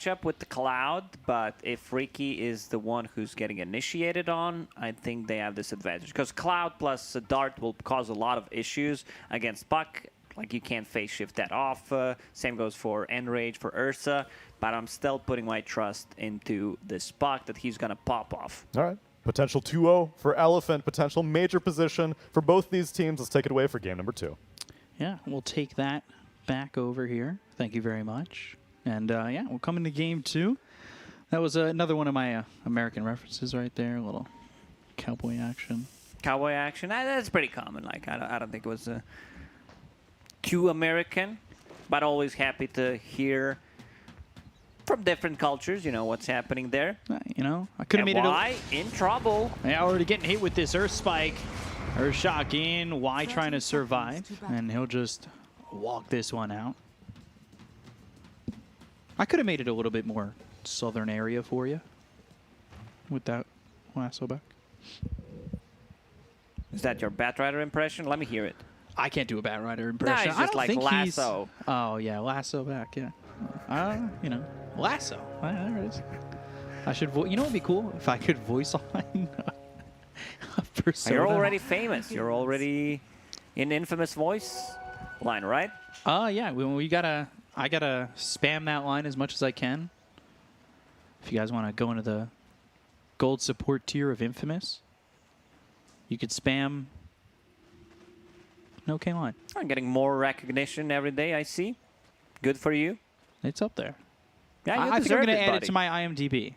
matchup with the Cloud, but if Ricky is the one who's getting initiated on, I think they have this advantage. Because Cloud plus Dart will cause a lot of issues against Puck. Like, you can't phase shift that off. Same goes for Enrage, for Ursa. But I'm still putting my trust into this Puck that he's going to pop off. All right. Potential 2-0 for Elephant. Potential major position for both these teams. Let's take it away for game number 2. Yeah, we'll take that back over here. Thank you very much. And yeah, we'll come into game 2. That was another one of my American references right there. A little cowboy action. Cowboy action? That's pretty common. Like, I don't think it was too American, but always happy to hear from different cultures, you know, what's happening there. You know, I could have made Y in trouble. Yeah, already getting hit with this Earth Spike. Earth Shock in. Y trying to survive. And he'll just walk this one out. I could have made it a little bit more southern area for you with that lasso back. Is that your Batrider impression? Let me hear it. I can't do a Batrider impression. No, it's just like lasso. Oh, yeah, lasso back, yeah. You know, lasso. There it is. I should, you know what would be cool? If I could voice line a persona. You're already famous. You're already in infamous voice line, right? Yeah, I gotta spam that line as much as I can. If you guys want to go into the gold support tier of Infamous, you could spam no K line. I'm getting more recognition every day, I see. Good for you. It's up there. Yeah, you I think I'm gonna add buddy. it to my IMDb.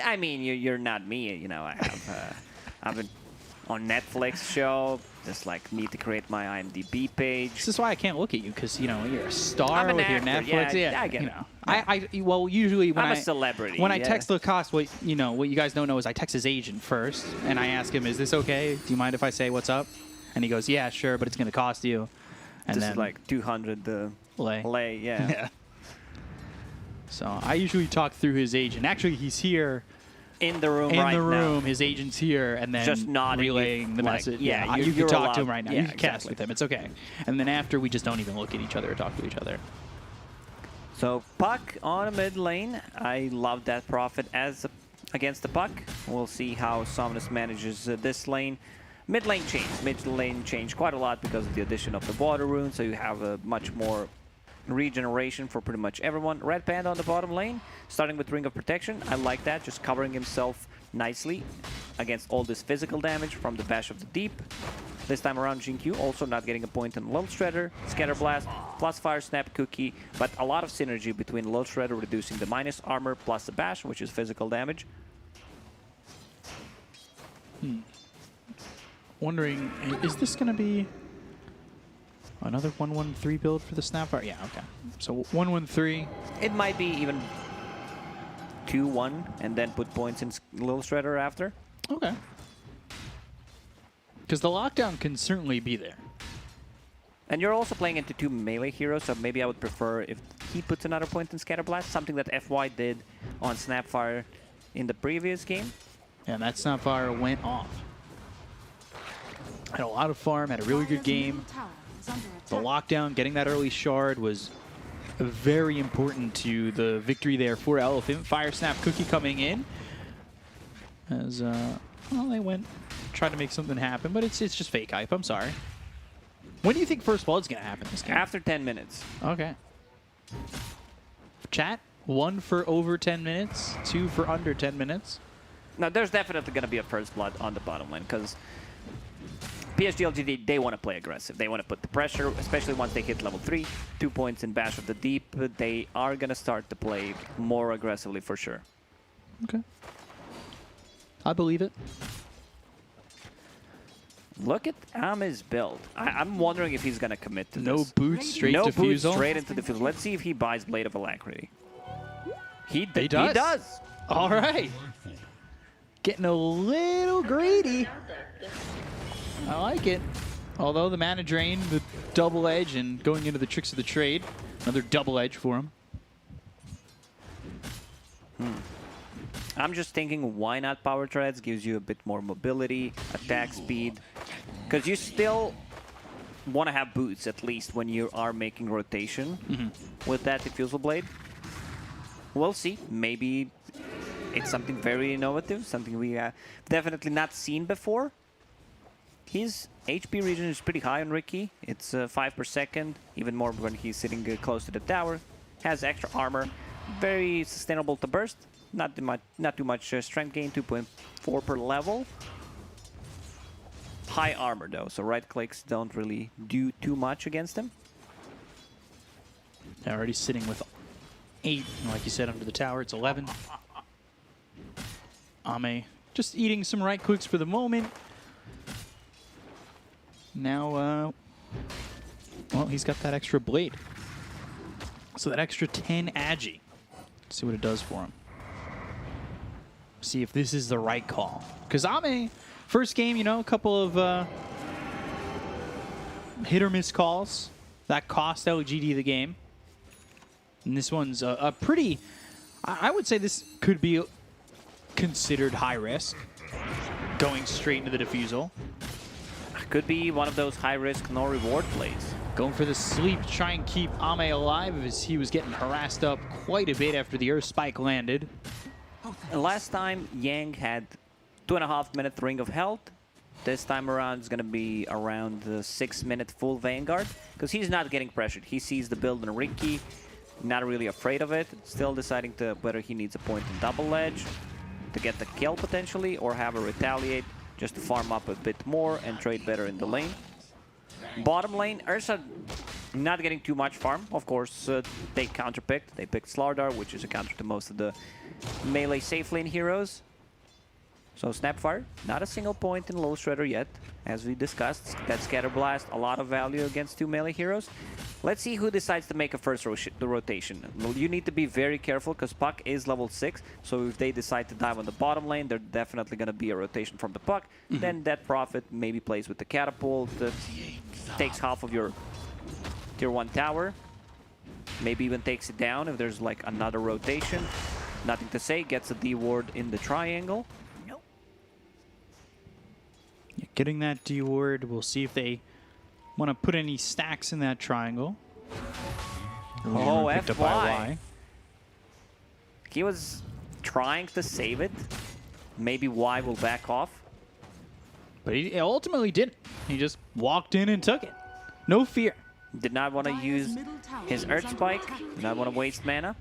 I mean, you're not me. You know, I have I've been on Netflix show. Just like need to create my IMDb page. This is why I can't look at you, because you know you're a star I'm an with your actor. Netflix. Yeah, I get you it. know. Yeah. Well, usually when I'm a celebrity. When I yeah. text Lacoste, what you guys don't know is I text his agent first, and I ask him, "Is this okay? Do you mind if I say what's up?" And he goes, "Yeah, sure, but it's going to cost you." And this then is like 200 lei, yeah. Yeah. So I usually talk through his agent. Actually, he's here. In the room In right the room, now. his agent's here, and then Just nodding, relaying the like, message. yeah, you can you're talk to him allowed. right now. Yeah, you can cast exactly. with him. It's okay. And then after, we just don't even look at each other or talk to each other. So Puck on a mid lane. I love that Prophet against the Puck. We'll see how Somnus manages this lane. Mid lane changed quite a lot because of the addition of the water rune, so you have a much more regeneration for pretty much everyone. Red Panda on the bottom lane, starting with Ring of Protection. I like that, just covering himself nicely against all this physical damage from the Bash of the Deep. This time around, Jinkyu also not getting a point in Lil Shredder, Scatter Blast, plus Fire Snap Cookie, but a lot of synergy between Lil Shredder reducing the minus armor plus the Bash, which is physical damage. Wondering, is this going to be another 1-1-3 build for the Snapfire? Yeah, okay. So 1-1-3. It might be even 2-1 and then put points in Lil Shredder after. Okay. Because the lockdown can certainly be there. And you're also playing into 2 melee heroes, so maybe I would prefer if he puts another point in Scatter Blast, something that FY did on Snapfire in the previous game. And that Snapfire went off. Had a lot of farm, had a really good game. The lockdown, getting that early shard was very important to the victory there for Elephant. Fire Snap Cookie coming in. As, well, they tried to make something happen, but it's just fake hype. I'm sorry. When do you think First Blood's going to happen this game? After 10 minutes. Okay. Chat, 1 for over 10 minutes, 2 for under 10 minutes. Now, there's definitely going to be a First Blood on the bottom lane, because PSG.LGD, they want to play aggressive. They want to put the pressure, especially once they hit level 3. 2 points in Bash of the Deep. They are going to start to play more aggressively for sure. Okay. I believe it. Look at Ami's build. I'm wondering if he's going to commit to No this. boots, straight no defusal. Boots, straight into defusal. Let's see if he buys Blade of Alacrity. He does. He does. All right. Getting a little greedy. I like it. Although the mana drain, the double edge, and going into the tricks of the trade. Another double edge for him. I'm just thinking, why not Power Treads? Gives you a bit more mobility, attack speed. Because you still want to have boots, at least, when you are making rotation with that Diffusal Blade. we'll see. Maybe it's something very innovative, something we have definitely not seen before. His HP regen is pretty high on Ricky. It's 5 per second, even more when he's sitting close to the tower. Has extra armor, very sustainable to burst. Not too much strength gain, 2.4 per level. High armor though, so right clicks don't really do too much against him. They're already sitting with 8, like you said, under the tower. It's 11. Ame just eating some right clicks for the moment. Now, well, he's got that extra blade. So that extra 10 agi. See what it does for him. See if this is the right call. Because Ame, first game, you know, a couple of hit or miss calls that cost LGD the game. And this one's a pretty, I would say this could be considered high risk. Going straight into the defusal. Could be one of those high risk, no reward plays. Going for the sleep to try and keep Ame alive as he was getting harassed up quite a bit after the Earth Spike landed. Last time, Yang had 2.5-minute Ring of Health. This time around, it's going to be around the 6-minute full Vanguard, because he's not getting pressured. He sees the build on Ricky, not really afraid of it, still deciding to whether he needs a point in double edge to get the kill potentially, or have a retaliate just to farm up a bit more and trade better in the lane. Bottom lane, Ursa not getting too much farm. Of course, they counterpicked. They picked Slardar, which is a counter to most of the melee safe lane heroes. So Snapfire, not a single point in Low Shredder yet. As we discussed, that Scatter Blast, a lot of value against 2 melee heroes. Let's see who decides to make a first rotation. Well, you need to be very careful because Puck is level 6. So if they decide to dive on the bottom lane, there's definitely going to be a rotation from the Puck. Then that Prophet maybe plays with the Catapult, takes half of your tier 1 tower. Maybe even takes it down if there's like another rotation. Nothing to say, gets a D ward in the triangle. Getting that D ward, we'll see if they want to put any stacks in that triangle. Oh, picked up by FY. He was trying to save it. Maybe Y will back off. But he ultimately didn't. He just walked in and took it. No fear. Did not want to use his Earth Spike. Did not want to waste mana.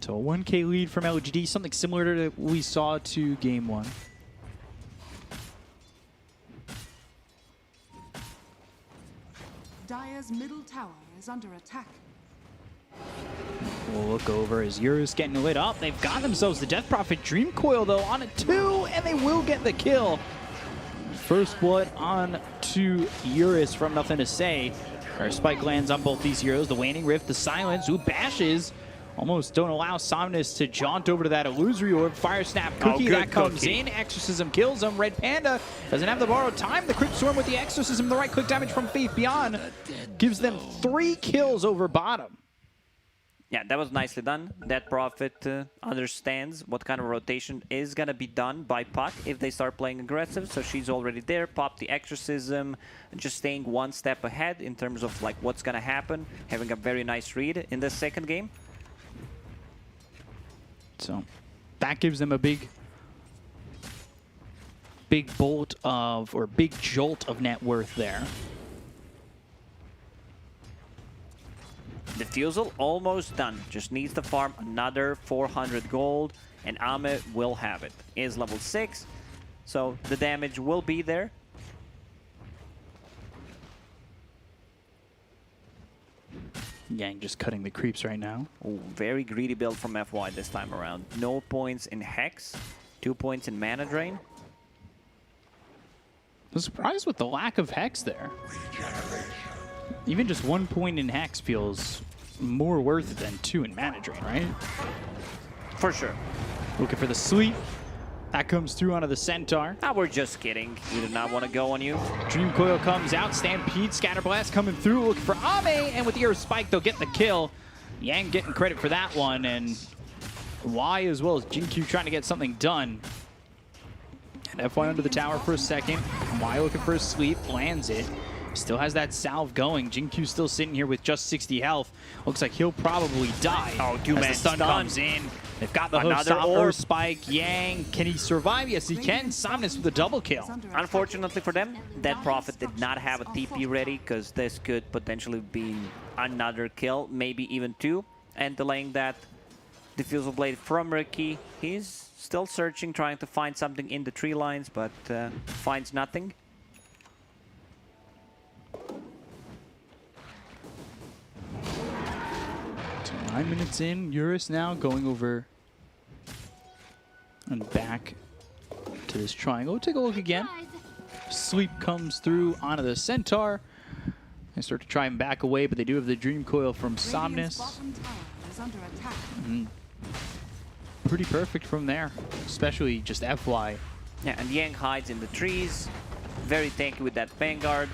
So a 1K lead from LGD, something similar to what we saw to game 1. Dire's middle tower is under attack. We'll look over as Eurus getting lit up. They've got themselves the Death Prophet Dream Coil though on a 2, and they will get the kill. First blood on to Eurus from Nothing to Say. Our spike lands on both these heroes. The Waning Rift, the Silence, who bashes. Almost don't allow Somnus to jaunt over to that illusory orb. Fire Snap Cookie that comes in. Exorcism kills him. Red Panda doesn't have the borrowed time. The Crypt Storm with the Exorcism, the right click damage from Faith Beyond gives them 3 kills over bottom. Yeah, that was nicely done. That Prophet understands what kind of rotation is going to be done by Puck if they start playing aggressive. So she's already there, popped the Exorcism, just staying one step ahead in terms of like what's going to happen, having a very nice read in the second game. So that gives them a big bolt of, or big jolt of net worth there. Defusal almost done. Just needs to farm another 400 gold, and Ame will have it. Is level 6, so the damage will be there. Yang just cutting the creeps right now. Ooh, very greedy build from FY this time around. No points in Hex, 2 points in Mana Drain. I'm surprised with the lack of Hex there. Even just 1 point in Hex feels more worth it than 2 in Mana Drain, right? For sure. Looking for the sleep. That comes through onto the Centaur. Ah, we're just kidding. We did not want to go on you. Dream Coil comes out. Stampede, Scatterblast coming through. Looking for Ame. And with the Earth Spike, they'll get the kill. Yang getting credit for that one. And Y as well as Jinkyu trying to get something done. And FY under the tower for a second. Y looking for a sleep. Lands it. Still has that salve going. Jinkyu's still sitting here with just 60 health. Looks like he'll probably die. Oh, as two-man the stun stun. comes in. They've got the hook Another stop, orb. Earth Spike, Yang. Can he survive? Yes, he can. Somnus with a double kill. Unfortunately for them, that Prophet did not have a TP ready because this could potentially be another kill, maybe even two, and delaying that Diffusal Blade from Ricky. He's still searching, trying to find something in the tree lines, but finds nothing. So 9 minutes in, Eurus now going over and back to this triangle. Take a look again. Sweep comes through onto the Centaur. They start to try and back away, but they do have the Dream Coil from Somnus. Pretty perfect from there, especially just FY. Yeah, and Yang hides in the trees. Very tanky with that Vanguard.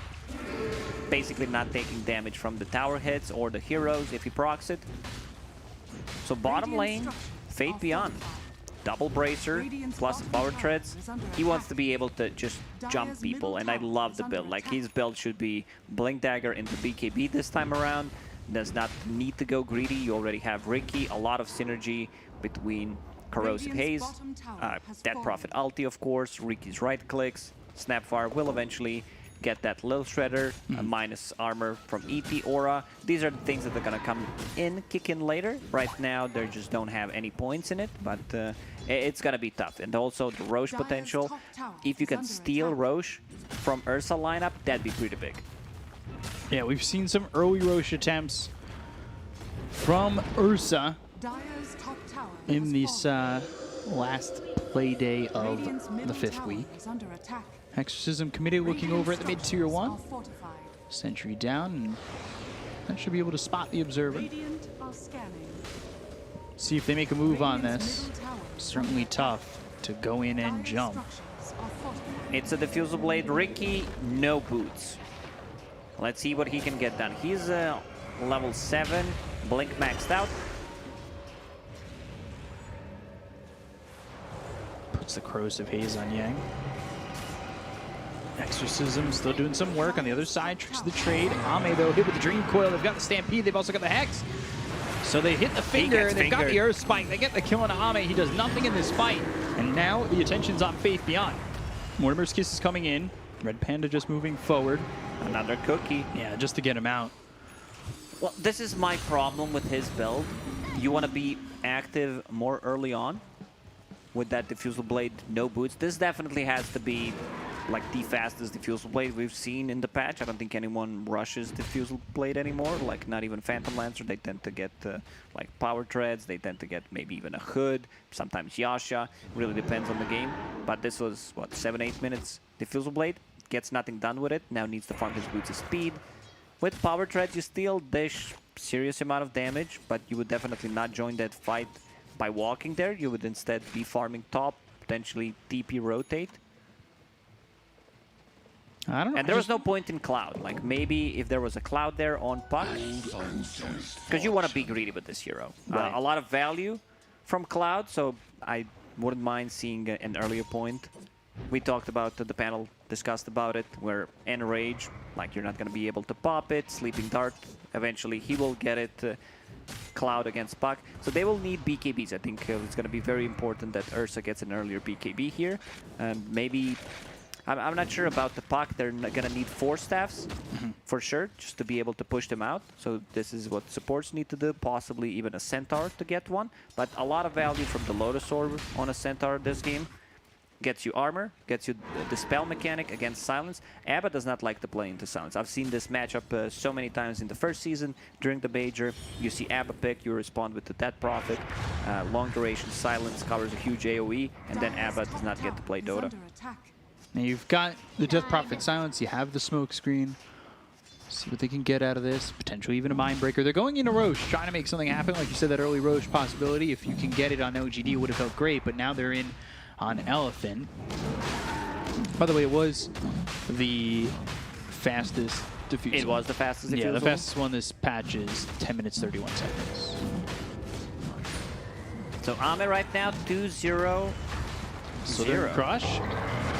Basically not taking damage from the tower hits or the heroes if he procs it. So bottom lane, Fate Beyond. Double Bracer plus Power Treads. He wants to be able to just jump people, and I love the build. Like, his build should be Blink Dagger into BKB this time around. Does not need to go greedy. You already have Ricky. A lot of synergy between Corrosive Haze, Dead Prophet ulti, of course, Ricky's right clicks. Snapfire will eventually get that Lil Shredder, minus armor from EP Aura. These are the things that are gonna come in, kick in later. Right now, they just don't have any points in it, but it's gonna be tough. And also the Roche potential. If you can steal Roche from Ursa lineup, that'd be pretty big. Yeah, we've seen some early Roche attempts from Ursa in this last play day of the 5th week. Exorcism Committee looking over at the mid-tier 1. Sentry down, and that should be able to spot the Observer. See if they make a move on this. Certainly tough to go in and jump. It's a Diffusal Blade Ricky, no boots. Let's see what he can get done. He's level 7, Blink maxed out. Puts the Corrosive Haze on Yang. Exorcism still doing some work on the other side. Tricks the trade. Ame, though, hit with the Dream Coil. They've got the Stampede. They've also got the Hex. So they hit the finger. They've got the Earth Spike. They get the kill on Ame. He does nothing in this fight. And now the attention's on Faith Beyond. Mortimer's Kiss is coming in. Red Panda just moving forward. Another cookie. Yeah, just to get him out. Well, this is my problem with his build. You want to be active more early on with that Diffusal Blade, no boots. This definitely has to be like the fastest Diffusal Blade we've seen in the patch. I don't think anyone rushes Diffusal Blade anymore, like not even Phantom Lancer. They tend to get like Power Treads, they tend to get maybe even a Hood, sometimes Yasha. Really depends on the game. But this was, what, 7-8 minutes Diffusal Blade? Gets nothing done with it, now needs to farm his boots of speed. With Power Treads, you still dish serious amount of damage, but you would definitely not join that fight by walking there. You would instead be farming top, potentially TP rotate. I don't know. And there was no point in Cloud. Like, maybe if there was a Cloud there on Puck, because you want to be greedy with this hero. Right. A lot of value from Cloud, so I wouldn't mind seeing an earlier point. We talked about, the panel discussed about it, where Enrage, like, you're not going to be able to pop it. Sleeping Dart, eventually he will get it. Cloud against Puck. So they will need BKBs. I think it's going to be very important that Ursa gets an earlier BKB here. Maybe, I'm not sure about the Puck. They're going to need 4 staffs for sure, just to be able to push them out. So this is what supports need to do, possibly even a Centaur to get one. But a lot of value from the Lotus Orb on a Centaur this game. Gets you armor, gets you the spell mechanic against silence. Abba does not like to play into silence. I've seen this matchup so many times in the first season during the major. You see Abba pick, you respond with the Dead Prophet. Long duration silence covers a huge AoE, and then Abba does not get to play Dota. Now you've got the Death Prophet silence, you have the smoke screen. See what they can get out of this. Potentially even a Mind Breaker. They're going into Roche, trying to make something happen. Like you said, that early Roche possibility. If you can get it on LGD, it would have felt great, but now they're in on Elephant. By the way, it was the fastest defusal. It was the fastest defusal? Yeah, the fastest one this patch is 10 minutes, 31 seconds. So Ame right now, 2-0. So they're Crush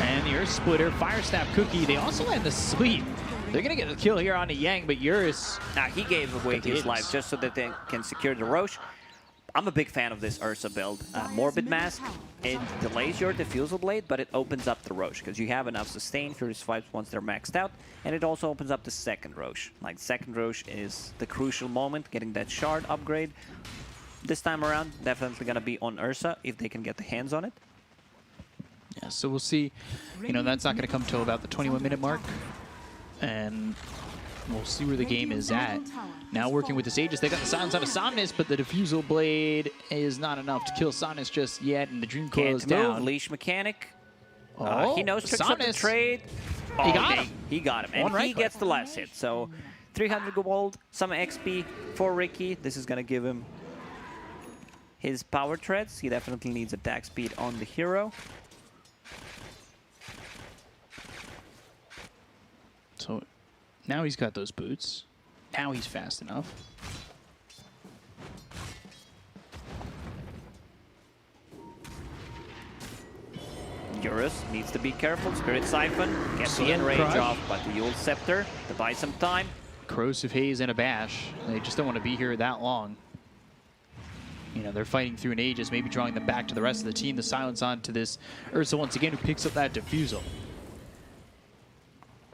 and the Earth Splitter, Fire Snap Cookie. They also had the Sweep. They're going to get the kill here on the Yang, but Eurus... He gave away Got the his hits. life just so that they can secure the Roche. I'm a big fan of this Ursa build. Morbid Mask, it delays your Diffusal Blade, but it opens up the Roche, because you have enough sustain for your swipes once they're maxed out, and it also opens up the second Roche. Like, second Roche is the crucial moment, getting that shard upgrade. This time around, definitely going to be on Ursa, if they can get the hands on it. Yeah, so we'll see. You know, that's not going to come till about the 21-minute mark, and we'll see where the game is at. Now working with this Aegis, they got the silence on a Somnus, but the Diffusal Blade is not enough to kill Somnus just yet, and the Dream Coil is Can't move, down. Leash Mechanic. Oh, He knows tricks up the Somnus. trade. He got him. He got him, and One right he click. gets the last hit. So 300 gold, some XP for Ricky. This is going to give him his power treads. He definitely needs attack speed on the hero. So now he's got those boots. Now he's fast enough. Eurus needs to be careful. Spirit Siphon gets the Soul enrage Crush. off, but the Yule Scepter to buy some time. Corrosive Haze and a Bash. They just don't want to be here that long. You know, they're fighting through an Aegis, maybe drawing them back to the rest of the team. The silence on to this Ursa once again, who picks up that Diffusal.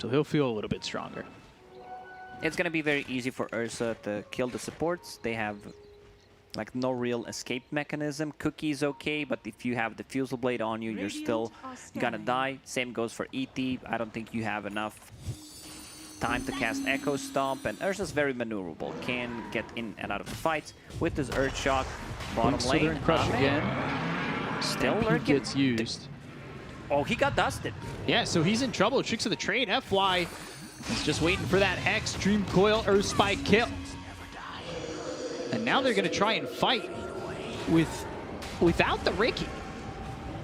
So he'll feel a little bit stronger. It's going to be very easy for Ursa to kill the supports. They have like no real escape mechanism. Cookie's okay, but if you have the Diffusal Blade on you, you're still gonna die. Same goes for ET. I don't think you have enough time to cast Echo Stomp, and Ursa's very maneuverable. Can get in and out of the fights with this Earth Shock. Bottom lane, Southern Crush Ame again. still Stampede lurking. gets used. Oh, he got dusted. Yeah, so he's in trouble. Tricks of the trade. FY is just waiting for that Hex, Dream Coil, Earth Spike kill. And now they're going to try and fight without the Ricky.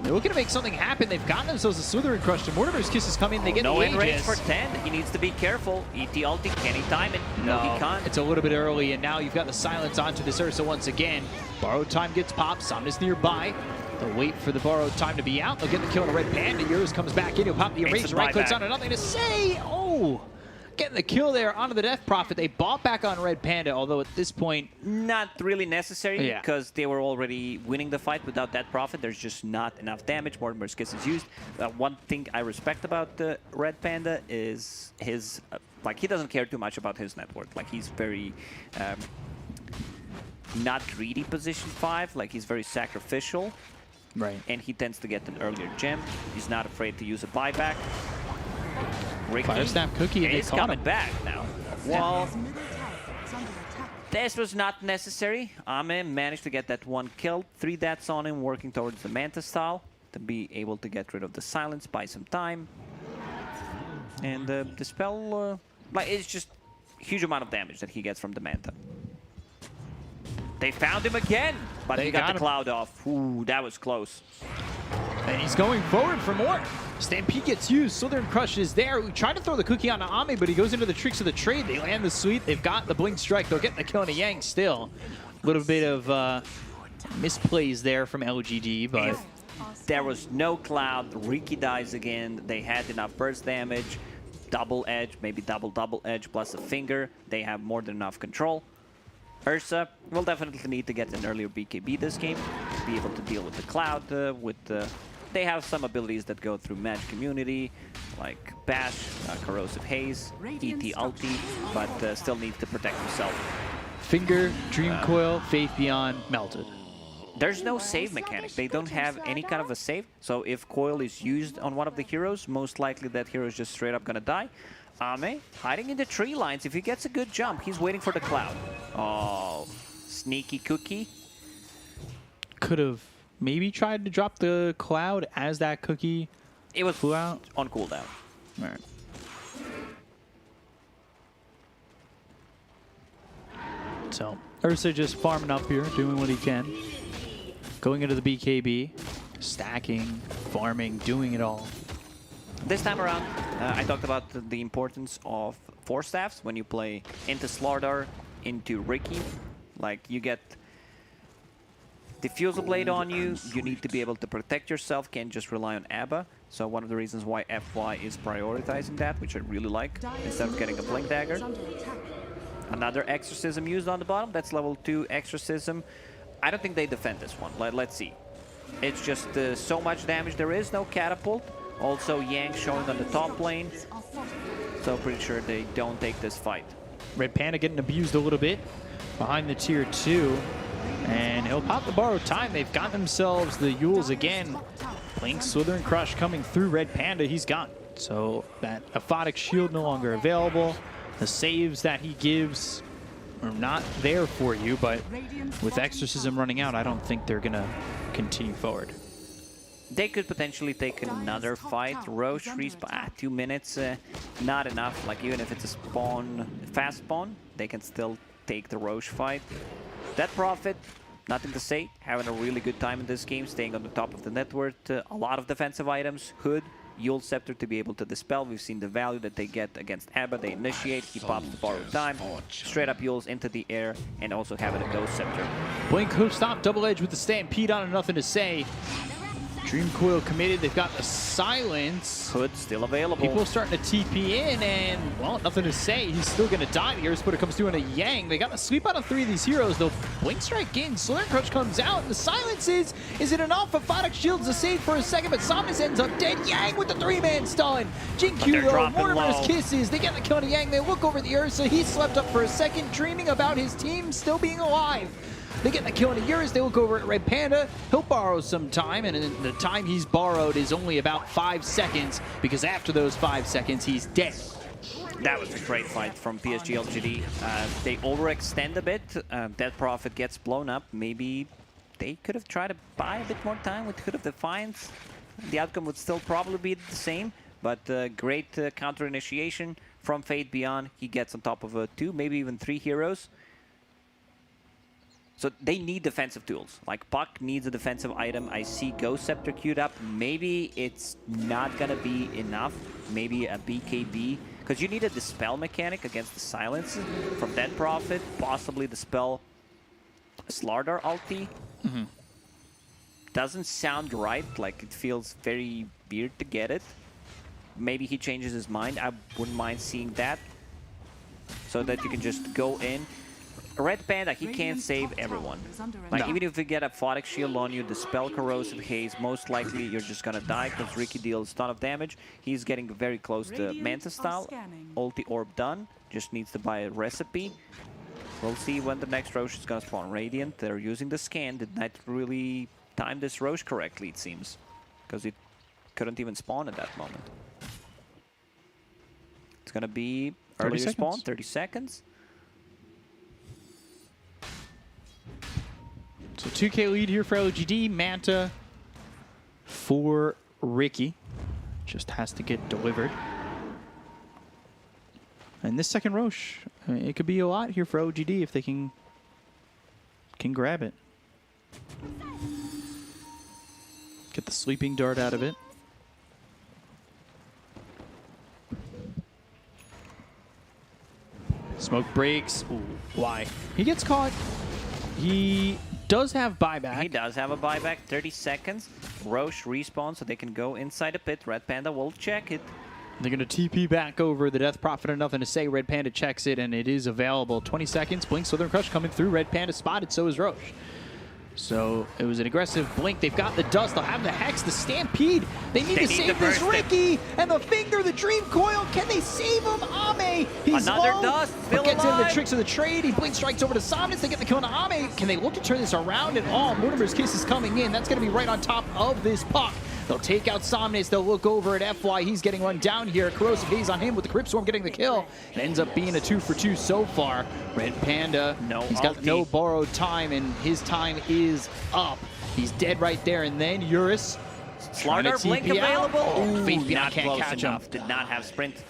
They're looking to make something happen. They've gotten themselves a Slithering Crush. And Mortimer's Kisses come in. They get No the enrage Aegis. for 10. He needs to be careful. ET ulti, can he time it? No, he can't. It's a little bit early, and now you've got the silence onto this Ursa once again. Borrowed time gets popped. Somnus nearby. They'll wait for the borrowed time to be out. They'll get the kill on a Red Panda. Eurus comes back in. He'll pop the erase. Instant Right clicks buyback. on it. Nothing to say. Oh! Getting the kill there onto the Death Prophet. They bought back on Red Panda, although at this point... Not really necessary, Yeah. because they were already winning the fight without that Prophet. There's just not enough damage. Mortimer's Kiss is used. One thing I respect about the Red Panda is his... like, he doesn't care too much about his network. Like, he's very... not greedy position 5. Like, he's very sacrificial. Right. And he tends to get an earlier gem. He's not afraid to use a buyback. Ricky Fire Snap Cookie, and they is caught coming him. back now. Well, His middle tower is under attack. this was not necessary. Ame managed to get that one killed. 3 deaths on him, working towards the Manta style to be able to get rid of the silence, buy some time. And the spell, like, it's just a huge amount of damage that he gets from the Manta. They found him again, but They he got got the him. cloud off. Ooh, that was close. And he's going forward for more. Stampede gets used. Southern Crush is there. We tried to throw the cookie on Ame, but he goes into the tricks of the trade. They land the sweep. They've got the Blink Strike. They'll get the kill on a Yang still. A little bit of misplays there from LGD, but... If there was no cloud, Riki dies again. They had enough burst damage, double edge, maybe double edge plus a finger. They have more than enough control. Ursa will definitely need to get an earlier BKB this game to be able to deal with the cloud. They have some abilities that go through Magic Immunity, like Bash, Corrosive Haze, ET ulti, but still needs to protect himself. Finger, Dream Coil, Faith Beyond, Melted. There's no save mechanic. They don't have any kind of a save. So if Coil is used on one of the heroes, most likely that hero is just straight up gonna die. Ame hiding in the tree lines. If he gets a good jump, he's waiting for the cloud. Oh, sneaky cookie. Could have maybe tried to drop the cloud as that cookie It was flew out. on cooldown. All right. So Ursa just farming up here, doing what he can. Going into the BKB, stacking, farming, doing it all. This time around, I talked about the importance of 4 staffs when you play into Slardar, into Ricky. Like, you get Diffusal Blade on you, you need to be able to protect yourself, can't just rely on Abba. So one of the reasons why FY is prioritizing that, which I really like, instead of getting a Blink Dagger. Another Exorcism used on the bottom. That's level 2 Exorcism. I don't think they defend this one. Let's see. It's just so much damage. There is no Catapult. Also Yang showing on the top lane. So pretty sure they don't take this fight. Red Panda getting abused a little bit behind the tier 2. And he'll pop the borrowed time. They've got themselves the Yules again. Blink, Slither, and Crush coming through Red Panda. He's gone. So that Aphotic Shield no longer available. The saves that he gives are not there for you, but with Exorcism running out, I don't think they're going to continue forward. They could potentially take another fight. Roche respawn, 2 minutes, not enough. Like even if it's a spawn, fast spawn, they can still take the Roche fight. That Prophet, nothing to say. Having a really good time in this game, staying on the top of the net worth. A lot of defensive items. Hood, Yule Scepter to be able to dispel. We've seen the value that they get against Abba. They initiate, he pops the borrowed time. Straight up Yules into the air, and also having a Ghost Scepter. Blink Hoof Stop, Double Edge with the Stampede on and nothing to say. Dream Coil committed. They've got the Silence. Hood still available. People starting to TP in, and, well, nothing to say. He's still going to die. The Earth Splitter comes through in a Yang. They got the sweep out of 3 of these heroes. They'll Blink Strike in. Slither Crush comes out, and the Silence is it enough? Aphotic Shields to save for a second, but Somnus ends up dead. Yang with the 3-man stun. Jinq though, Mortimer's Kisses. They get the kill on Yang. They look over the Ursa. He slept up for a second, dreaming about his team still being alive. They get the kill on Eurus. They look over at Red Panda. He'll borrow some time, and the time he's borrowed is only about 5 seconds, because after those 5 seconds, he's dead. That was a great fight from PSG.LGD. They overextend a bit. That Prophet gets blown up. Maybe they could have tried to buy a bit more time with Hood of Defiance. The outcome would still probably be the same, but great counter initiation from Fate Beyond. He gets on top of 2, maybe even 3 heroes. So they need defensive tools. Like Puck needs a defensive item. I see Ghost Scepter queued up. Maybe it's not gonna be enough. Maybe a BKB. Because you need a Dispel mechanic against the Silence from Dead Prophet. Possibly Dispel Slardar ulti. Doesn't sound right. Like it feels very weird to get it. Maybe he changes his mind. I wouldn't mind seeing that. So that you can just go in. Red Panda, he can't save everyone. Like, even if you get a Aphotic Shield on you, Dispel Corrosive Haze, most likely you're just gonna die because Ricky deals a ton of damage. He's getting very close to Manta style. Ulti Orb done. Just needs to buy a recipe. We'll see when the next Roche is gonna spawn. Radiant, they're using the scan. Did not really time this Roche correctly, it seems. Because it couldn't even spawn at that moment. It's gonna be earlier spawn, 30 seconds. So 2K lead here for LGD. Manta for Ricky. Just has to get delivered. And this second Roche, it could be a lot here for LGD if they can grab it. Get the Sleeping Dart out of it. Smoke breaks. Ooh, why? He gets caught. He does have buyback. He does have a buyback, 30 seconds. Roche respawns so they can go inside a pit. Red Panda will check it. They're going to TP back over the Death Prophet and nothing to say. Red Panda checks it, and it is available. 20 seconds. Blink, Southern Crush coming through. Red Panda spotted, so is Roche. So it was an aggressive Blink. They've got the Dust. They'll have the Hex, the Stampede. They need to save this Ricky. And the Finger, the Dream Coil. Can they save him? Ame, he's Another low, Dust, still but gets alive. in the tricks of the trade. He Blink strikes over to Somnus. They get the kill on Ame. Can they look to turn this around at all? Mortimer's Kiss is coming in. That's going to be right on top of this Puck. They'll take out Somnus. They'll look over at FY. He's getting run down here. Corrosive Haze on him with the Crypt Swarm getting the kill. It ends up being a 2 for 2 so far. Red Panda, he's got no borrowed time, and his time is up. He's dead right there. And then Eurus. Slardar Blink available. Oh, Faith not can't close catch enough. him. Did not have sprint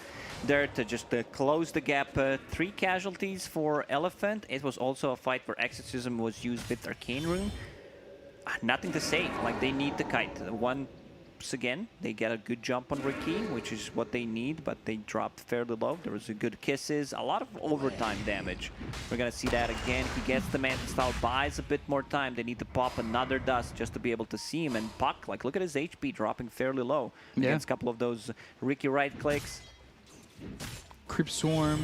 there to just close the gap. 3 casualties for Elephant. It was also a fight where Exorcism was used with Arcane Rune. Nothing to say. Like, they need the kite. One creeps again. They get a good jump on Ricky, which is what they need, but they dropped fairly low. There was a good kisses, a lot of overtime damage. We're gonna see that again. He gets the Manta style, buys a bit more time. They need to pop another dust just to be able to see him. And Puck, like, look at his HP dropping fairly low against a couple of those Ricky right clicks. Creep Swarm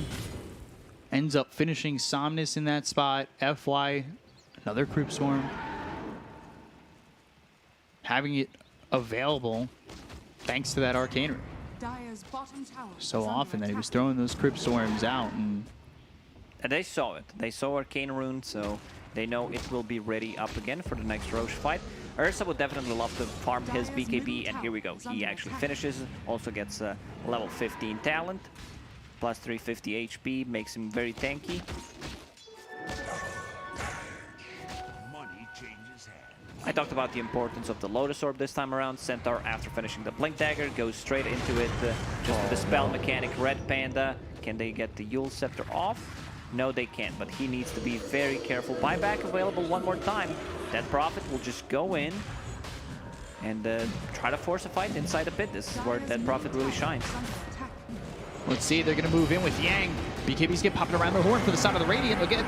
ends up finishing Somnus in that spot. FY, another Creep Swarm. Having it available thanks to that Arcane Rune. Dire's bottom tower So is under often that he was attack. throwing those Creep Swarms out. And They saw it. They saw Arcane Rune, so they know it will be ready up again for the next Roche fight. Ursa would definitely love to farm his BKB, and here we go. He actually finishes, also gets a level 15 talent, plus 350 HP, makes him very tanky. I talked about the importance of the Lotus Orb this time around. Centaur, after finishing the Blink Dagger, goes straight into it just with the spell mechanic. Red Panda, can they get the Yule Scepter off? No, they can't, but he needs to be very careful. Buyback available one more time. That Prophet will just go in and try to force a fight inside the pit. This is where that Prophet really shines. let's see, they're going to move in with Yang. BKBs get popping around the horn for the side of the Radiant. They'll get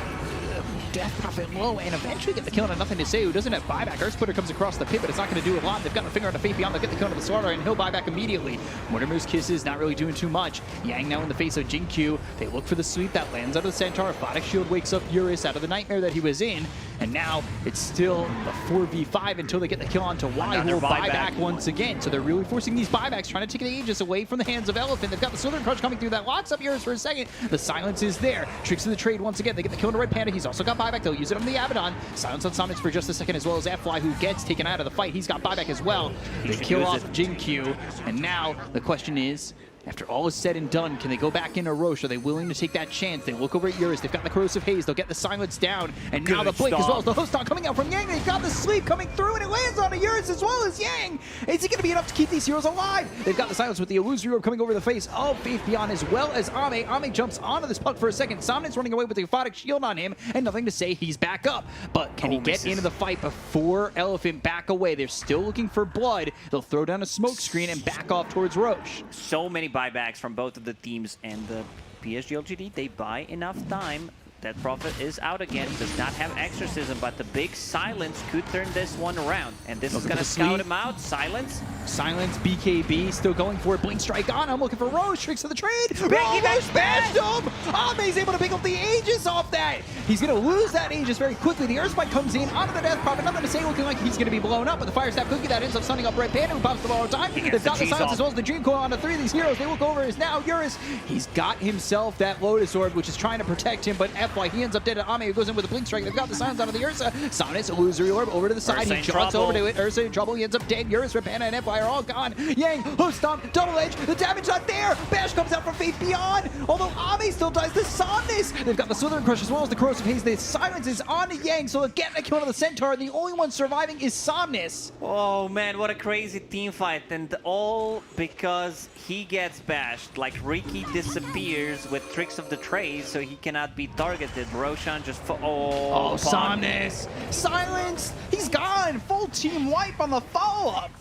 Death Prophet low and eventually get the kill on Nothing to Say, who doesn't have buyback. Earth Splitter comes across the pit, but it's not going to do a lot. They've got the finger on the Fate Beyond. They'll get the kill on the Slaughter, and he'll buy back immediately. Mortimer's Kisses not really doing too much. Yang now in the face of Jinkyu. They look for the sweep that lands out of the Centaur. Aphotic Shield wakes up Eurus out of the nightmare that he was in, and now it's still a 4v5 until they get the kill onto Y, who will buy back once again. So they're really forcing these buybacks, trying to take the Aegis away from the hands of Elephant. They've got the Southern Crush coming through that locks up Eurus for a second. The silence is there. Tricks of the trade once again. They get the kill on the Red Panda. He's also got buyback. They'll use it on the Abaddon. Silence on Somnus for just a second, as well as Fly, who gets taken out of the fight. He's got buyback as well. They kill off Jinkyu, and now the question is, after all is said and done, can they go back into Roche? Are they willing to take that chance? They look over at Eurus. They've got the Corrosive Haze. They'll get the silence down. And now the blink, as well as the host on coming out from Yang. They've got the sleep coming through, and it lands on Eurus as well as Yang. Is it going to be enough to keep these heroes alive? They've got the silence with the illusory orb coming over the face of Faith Beyond, as well as Ame. Ame jumps onto this puck for a second. Somnus running away with the Aphotic Shield on him, and Nothing to Say, he's back up. But can he get into the fight before Elephant back away? They're still looking for blood. They'll throw down a smoke screen and back off towards Roche. So many buybacks from both of the teams, and the PSG.LGD, they buy enough time. That Prophet is out again, does not have Exorcism, but the big silence could turn this one around. And this is going to scout him out. Silence. Silence, BKB, still going for it. Blink Strike on. I'm looking for Roche. Tricks of the trade. Almost bashed him! Ame's able to pick up the Aegis off that. He's going to lose that Aegis very quickly. The Earthspike comes in onto the Death Prophet. Nothing to Say, looking like he's going to be blown up. But the Fire Snap Cookie that ends up sunning up Red Panda, who pops the borrowed time. They've got the silence as well as the Dream Coil onto three of these heroes. They look over as now Eurus. He's got himself that Lotus Orb, which is trying to protect him, but FY, he ends up dead. Ame, who goes in with a Blink Strike. They've got the silence out of the Ursa. Somnus, illusory orb over to the side. He jogs over to it. Ursa in trouble. He ends up dead. Eurus, Red Panda, and FY are all gone. Yang, hook stomp, double edge. The damage not there. Bash comes out from Faith Beyond. Although Ame still dies. The Somnus. They've got the Southern Crush as well as the Corrosive Haze. The silence is on to Yang, so they're getting a kill on the Centaur. The only one surviving is Somnus. Oh man, what a crazy team fight, and all because he gets bashed. Like, Ricky disappears with Tricks of the Trade, so he cannot be targeted. Roshan just Oh, Somnus! Silence! He's gone! Full team wipe on the follow-up!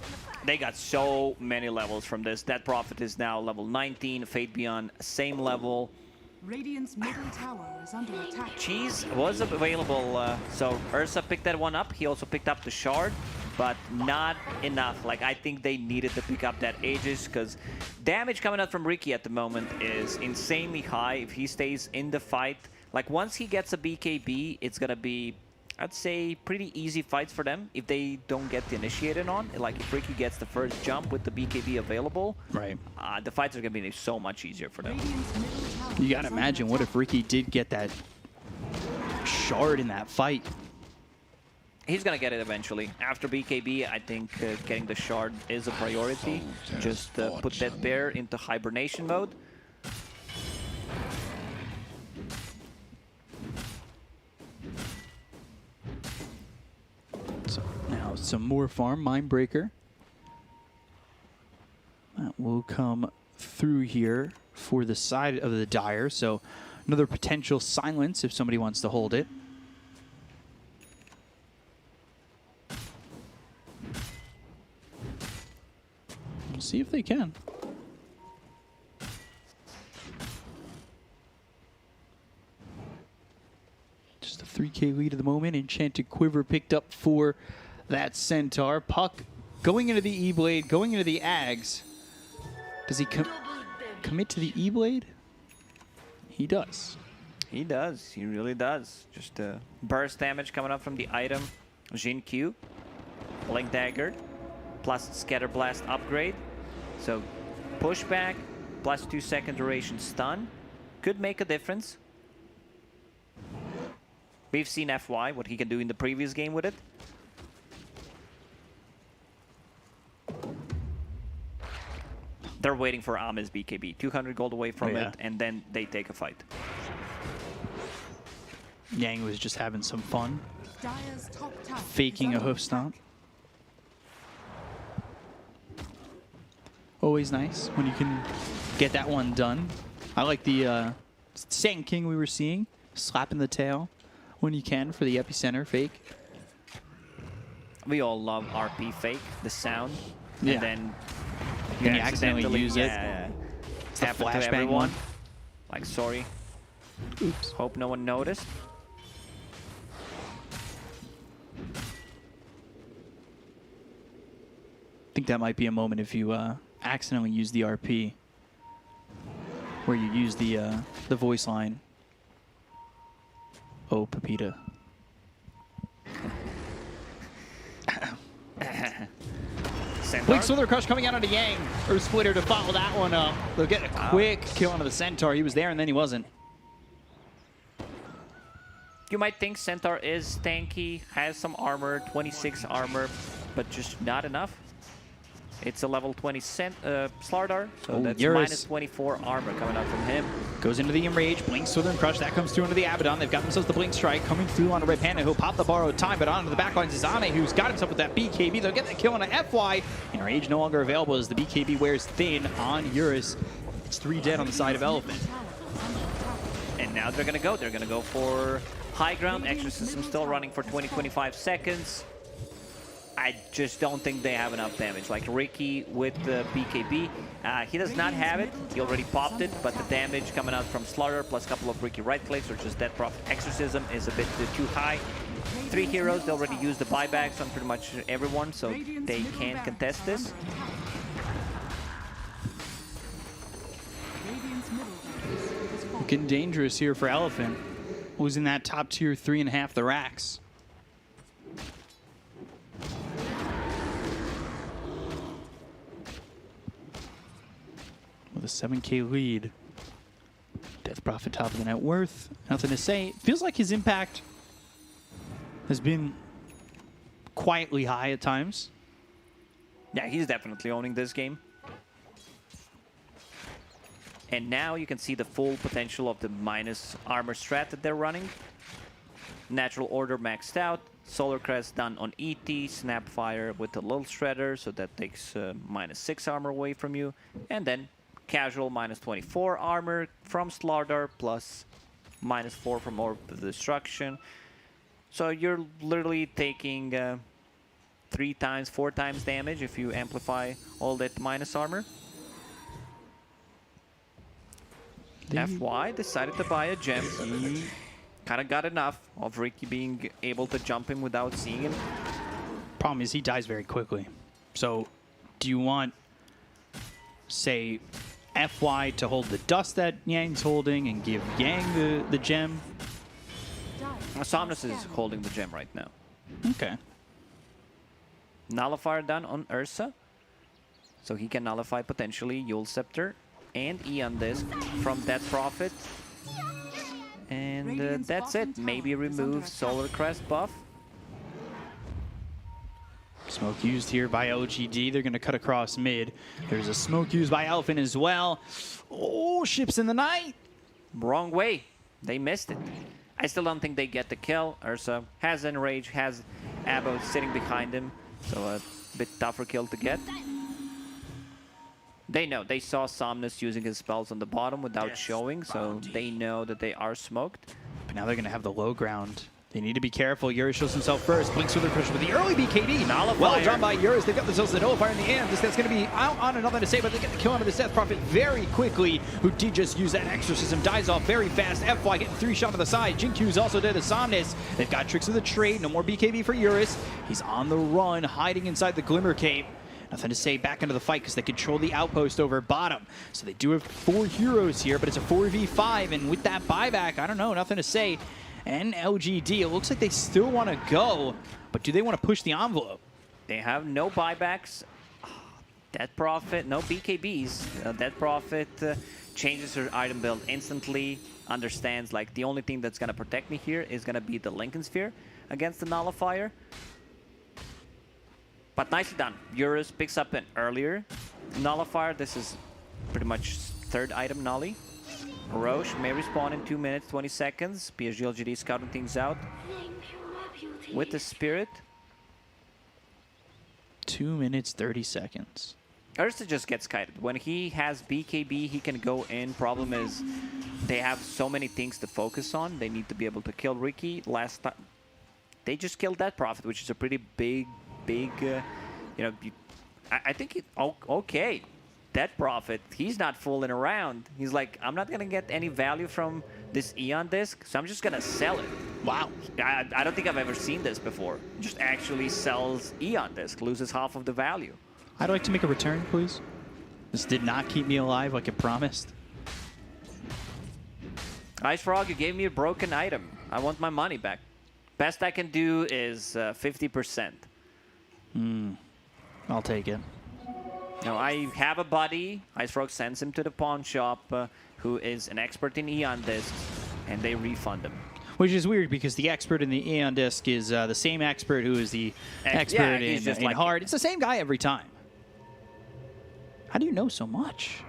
They got so many levels from this. That Prophet is now level 19. Fate Beyond, same level. Radiant's middle tower is under attack. Cheese was available, so Ursa picked that one up. He also picked up the Shard, but not enough. Like, I think they needed to pick up that Aegis, because damage coming out from Ricky at the moment is insanely high. If he stays in the fight, like, once he gets a BKB, it's gonna be, I'd say, pretty easy fights for them if they don't get the initiated on. Like, if Ricky gets the first jump with the BKB available, right, the fights are gonna be so much easier for them. You gotta imagine, what if Ricky did get that Shard in that fight? He's gonna get it eventually. After BKB, I think getting the Shard is a priority. Just put that bear into hibernation mode. So now some more farm. Mindbreaker. That will come through here for the side of the Dire. So another potential silence if somebody wants to hold it. see if they can. Just a 3K lead at the moment. Enchanted Quiver picked up for that Centaur. Puck going into the E-Blade, going into the Ags. Does he commit to the E-Blade? He does. He does. He really does. Just burst damage coming up from the item. Jin Q. Blink Dagger. Plus Scatter Blast upgrade. So pushback plus 2-second duration stun. Could make a difference. We've seen FY, what he can do in the previous game with it. They're waiting for Ami's BKB. 200 gold away from it, and then they take a fight. Yang was just having some fun, Dire's top tower faking a is under hoof stomp. Always nice when you can get that one done. I like the Sand King we were seeing, slapping the tail when you can for the epicenter fake. We all love RP fake, the sound, Yeah. and then When you accidentally use it. It's the happened to flashbang everyone. one. Like, sorry. Oops. Hope no one noticed. I think that might be a moment if you accidentally use the RP, where you use the voice line. Oh, Pepita. Centaur. Blink Slither Crush coming out onto Yang. Or Splitter to follow that one up. They'll get a quick kill onto the Centaur. He was there and then he wasn't. You might think Centaur is tanky, has some armor, 26 armor, but just not enough. It's a level 20 Slardar, so that's Eurus. minus 24 armor coming out from him. Goes into the Enrage, Blink Southern Crush, that comes through into the Abaddon. They've got themselves the Blink Strike coming through on a Red Panda, who'll pop the borrowed time, but onto the backlines is Ame, who's got himself with that BKB. They'll get the kill on a FY. Enrage no longer available as the BKB wears thin on Eurus. It's 3 dead on the side of Elephant. And now they're gonna go for high ground. Exorcism still running for 20-25 seconds. I just don't think they have enough damage. Like Ricky with the BKB, he does not have it. He already popped it, but the damage coming out from Slaughter plus a couple of Ricky right clicks or just Death Prophet Exorcism is a bit too high. 3 heroes, they already used the buybacks on pretty much everyone, so they can't contest this. Looking dangerous here for Elephant. Losing that top tier 3.5, the racks. With a 7K lead. Death Prophet top of the net worth. Nothing to say. Feels like his impact has been quietly high at times. Yeah, he's definitely owning this game. And now you can see the full potential of the minus armor strat that they're running. Natural Order maxed out. Solar Crest done on ET. Snapfire with the little shredder, so that takes minus 6 armor away from you. And then casual minus 24 armor from Slardar plus minus 4 from Orb of Destruction. So you're literally taking 3 times, 4 times damage if you amplify all that minus armor. FY decided to buy a gem. He kind of got enough of Ricky being able to jump him without seeing him. Problem is he dies very quickly. So do you want, say, FY to hold the dust that Yang's holding and give Yang the gem? Somnus is holding the gem right now. Okay. Nullifier done on Ursa. So he can nullify potentially Yule Scepter and Eon Disc from Death Prophet. And that's it. Maybe remove Solar Crest buff. Smoke used here by LGD. They're going to cut across mid. There's a smoke used by Elephant as well. Oh, ships in the night. Wrong way. They missed it. I still don't think they get the kill. Ursa has Enrage, has Abbo sitting behind him. So a bit tougher kill to get. They know. They saw Somnus using his spells on the bottom without showing, so they know that they are smoked. But now they're going to have the low ground They need to be careful. Yuris shows himself first. Blinks with the pressure with the early BKB. Nullifier. Well done by Yuris. They've got themselves the nullifier in the end. That's going to be out on another to say, but they get the kill onto the Death Prophet very quickly, who did just use that exorcism. Dies off very fast. FY getting 3 shot on the side. Jinkyu's also dead as Somnus. They've got tricks of the trade. No more BKB for Yuris. He's on the run, hiding inside the Glimmer Cape. Nothing to say back into the fight because they control the outpost over bottom. So they do have 4 heroes here, but it's a 4v5, and with that buyback, I don't know, nothing to say. And LGD, it looks like they still want to go, but do they want to push the envelope? They have no buybacks. Death Prophet, no BKBs. Death Prophet changes her item build instantly, understands like the only thing that's going to protect me here is going to be the Lincoln Sphere against the Nullifier. But nicely done. Eurus picks up an earlier Nullifier. This is pretty much 3rd item Nully. Roche may respawn in 2 minutes, 20 seconds. PSG.LGD scouting things out with the Spirit. 2 minutes, 30 seconds. Ursa just gets kited. When he has BKB, he can go in. Problem is, they have so many things to focus on. They need to be able to kill Ricky. Last time, they just killed that Prophet, which is a pretty big, you know, I think it, okay. That Prophet, he's not fooling around. He's like, I'm not going to get any value from this Eon disc, so I'm just going to sell it. Wow. I don't think I've ever seen this before. Just actually sells Eon disc, loses half of the value. I'd like to make a return, please. This did not keep me alive like it promised. Ice Frog, you gave me a broken item. I want my money back. Best I can do is 50%. I'll take it. Now, I have a buddy, Ice Frog sends him to the pawn shop, who is an expert in Eon discs, and they refund him. Which is weird because the expert in the Eon disc is the same expert who is the expert in like hard. It's the same guy every time. How do you know so much?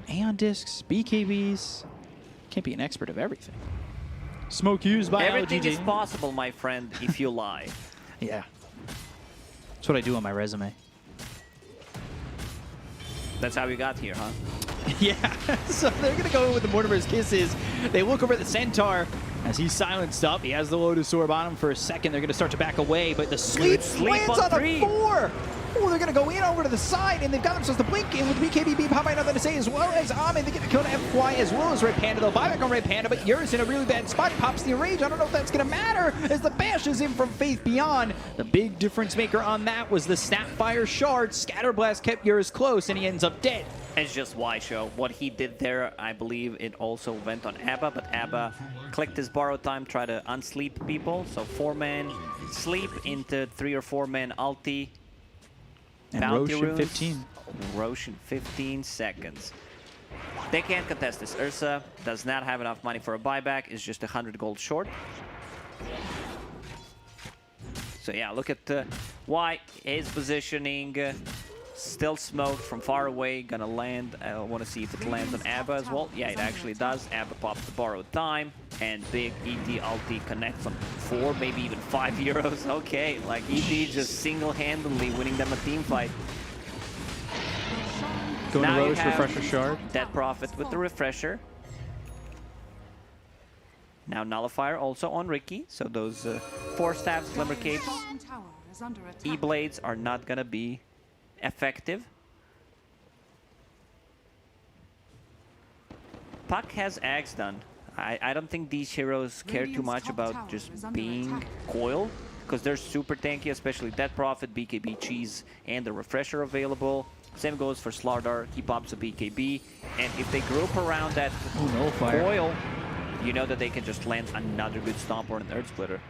Eon discs, BKBs. Can't be an expert of everything. Smoke used by Everything LGD. is possible, my friend, if you lie. Yeah. That's what I do on my resume. That's how we got here, huh? Yeah, so they're going to go in with the Mortimer's Kisses. They look over at the Centaur as he's silenced up. He has the Lotus Orb on him for a second. They're going to start to back away, but the sleep lands on a 4. Oh, they're going to go in over to the side, and they've got themselves the blink in with BKB being popping nothing to say, as well as Ahmed. They get the kill to FY as well as Red Panda. They'll buy back on Red Panda, but Yuris in a really bad spot. Pops the Rage. I don't know if that's going to matter as the bash is in from Faith Beyond. The big difference maker on that was the Snapfire Shard. Scatterblast kept Yuris close, and he ends up dead. It's just Y-Show. What he did there, I believe it also went on Abba, but Abba clicked his borrow time, tried to unsleep people. So 4-man sleep into 3 or 4-man ulti. And Roche in 15. Roche in 15 seconds. They can't contest this. Ursa does not have enough money for a buyback. It's just 100 gold short. So yeah, look at Y, his positioning. Still smoked from far away, gonna land. I want to see if it lands on Abba as well. Yeah, it actually does. Abba pops the borrowed time, and big ET ulti connects on 4, maybe even 5 euros. Okay, like ET just single-handedly winning them a team fight. Going Now to you Roche, have Refresher Shard. Dead Prophet with the refresher. Now Nullifier also on Ricky, so those 4 staffs, Glimmer Capes, E-Blades are not gonna be effective. Puck has Axe done. I don't think these heroes care too much about just being coil, because they're super tanky, especially Death Prophet, BKB Cheese, and the refresher available. Same goes for Slardar. He pops a BKB, and if they group around that coil, you know that they can just land another good stomp or an Earth Splitter.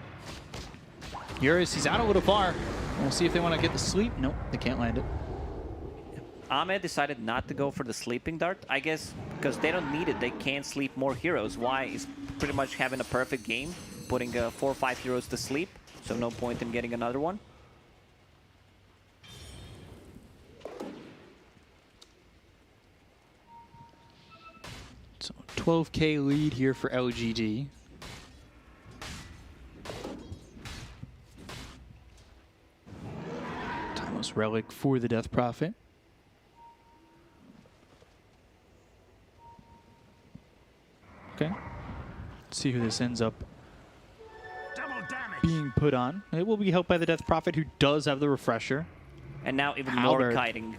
Yuris, he's out a little far. We'll see if they want to get the sleep. Nope, they can't land it. Ahmed decided not to go for the sleeping dart, I guess, because they don't need it. They can't sleep more heroes. Y is pretty much having a perfect game, putting 4 or 5 heroes to sleep, so no point in getting another one. So 12K lead here for LGD. Timeless Relic for the Death Prophet. Okay. Let's see who this ends up put on. It will be helped by the Death Prophet, who does have the refresher. And now even Albert. more kiting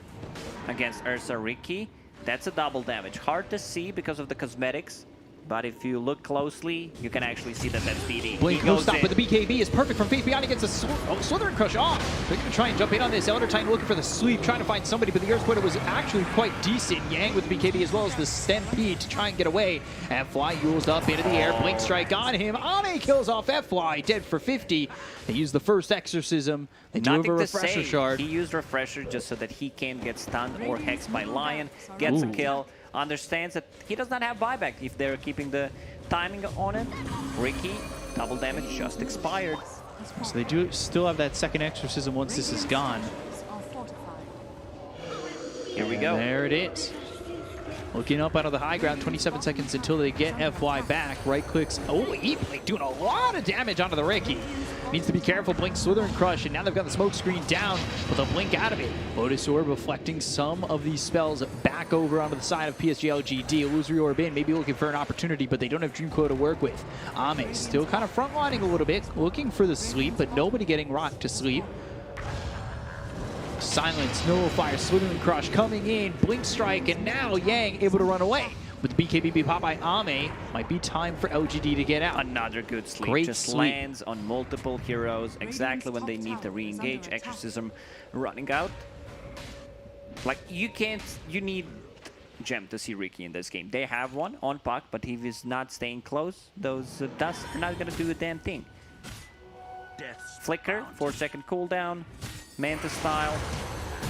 against Ursa Ricky. That's a double damage. Hard to see because of the cosmetics, but if you look closely, you can actually see that that's BD. Blink no stop, but the BKB is perfect from Faith Beyond. He gets a Slithering Crush off. They're going to try and jump in on this. Elder Titan looking for the sweep, trying to find somebody, but the Earth Quitter was actually quite decent. Yang with the BKB as well as the Stampede to try and get away. F-Fly yules up into the air. Blink Strike on him. Ame kills off F-Fly, dead for 50. They use the first Exorcism. They do have a Refresher Shard. He used Refresher just so that he can't get stunned or hexed by Lion. Gets a kill. Understands that he does not have buyback if they're keeping the timing on it. Ricky, double damage just expired. So they do still have that second Exorcism once this is gone. Here we go. And there it is. Looking up out of the high ground, 27 seconds until they get FY back. Right clicks. Oh, E-Blink doing a lot of damage onto the Ricky. Needs to be careful. Blink, Slithering Crush, and now they've got the smoke screen down with a Blink out of it. Lotus Orb reflecting some of these spells back over onto the side of PSG.LGD. Illusory Orb in, maybe looking for an opportunity, but they don't have Dream Coil to work with. Ame still kind of frontlining a little bit, looking for the sleep, but nobody getting rocked to sleep. Silence, Nullifier, Slithering Crush coming in, Blink Strike, and now Yang able to run away. With the BKB pop by Ame, might be time for LGD to get out. Another good sleep. Great Just sleep. lands on multiple heroes exactly when they need to re-engage. Exorcism running out. Like, you need Gem to see Ricky in this game. They have one on Puck, but if he's not staying close, those dust are not going to do a damn thing. Flicker, 4-second cooldown, Manta style,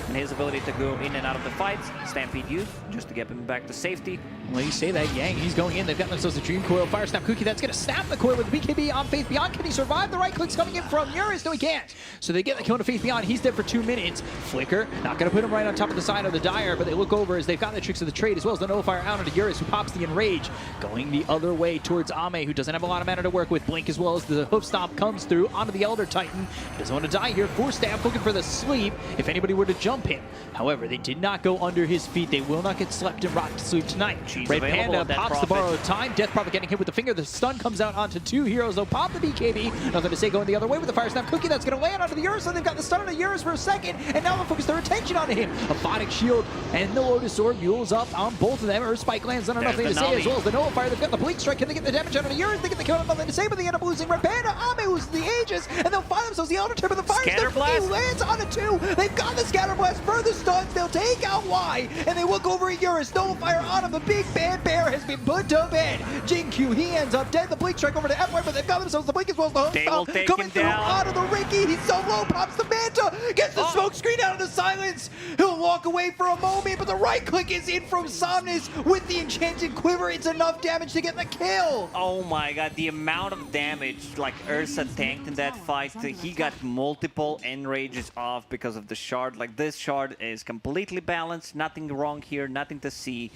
and his ability to go in and out of the fights. Stampede used just to get him back to safety. Well, you say that, Yang, he's going in. They've got themselves a Dream Coil. Fire Snap Cookie, that's going to snap the coil with the BKB on Faith Beyond. Can he survive? The right click's coming in from Eurus. No, he can't. So they get the kill to Faith Beyond. He's dead for 2 minutes. Flicker, not going to put him right on top of the side of the Dire, but they look over as they've got the tricks of the trade, as well as the Nullifier out onto Eurus, who pops the Enrage. Going the other way towards Ame, who doesn't have a lot of mana to work with. Blink, as well as the Hoof Stomp comes through onto the Elder Titan. He doesn't want to die here. Force Stamp looking for the sleep if anybody were to jump him. However, they did not go under his feet. They will not get slept and rocked to sleep tonight. Red Panda pops the borrowed time. Death Prophet getting hit with the finger. The stun comes out onto 2 heroes. They'll pop the BKB. Nothing to say going the other way with the Fire Snap Cookie. That's going to land onto the Eurus. And they've got the stun on the Eurus for a second. And now they'll focus their attention onto him. A Phonic Shield and the Lotus Orb mules up on both of them. Earth Spike lands on nothing to say, as well as the Nullifier. They've got the Blink Strike. Can they get the damage onto the Eurus? They get the kill on nothing to say, but they end up losing Red Panda. Ame loses the Aegis. And they'll find themselves the Elder Titan with the Fire Snap Cookie lands onto 2. They've got the Scatter Blast for the stuns. They'll take out Y. And they look over at Eurus. Nullifier on him. The Big Bad Bear has been put to bed. Jinq, he ends up dead. The Blink Strike over to F-Wave, but they've got themselves the Blink as well as the Hoof Stomp coming through onto the Ricky. He's so low, pops the Manta, gets the smoke screen out of the silence. He'll walk away for a moment, but the right click is in from Somnus with the Enchanted Quiver. It's enough damage to get the kill. Oh my god, the amount of damage like Ursa tanked in that fight. He got multiple Enrages off because of the shard. Like, this shard is completely balanced, nothing wrong here, nothing to see.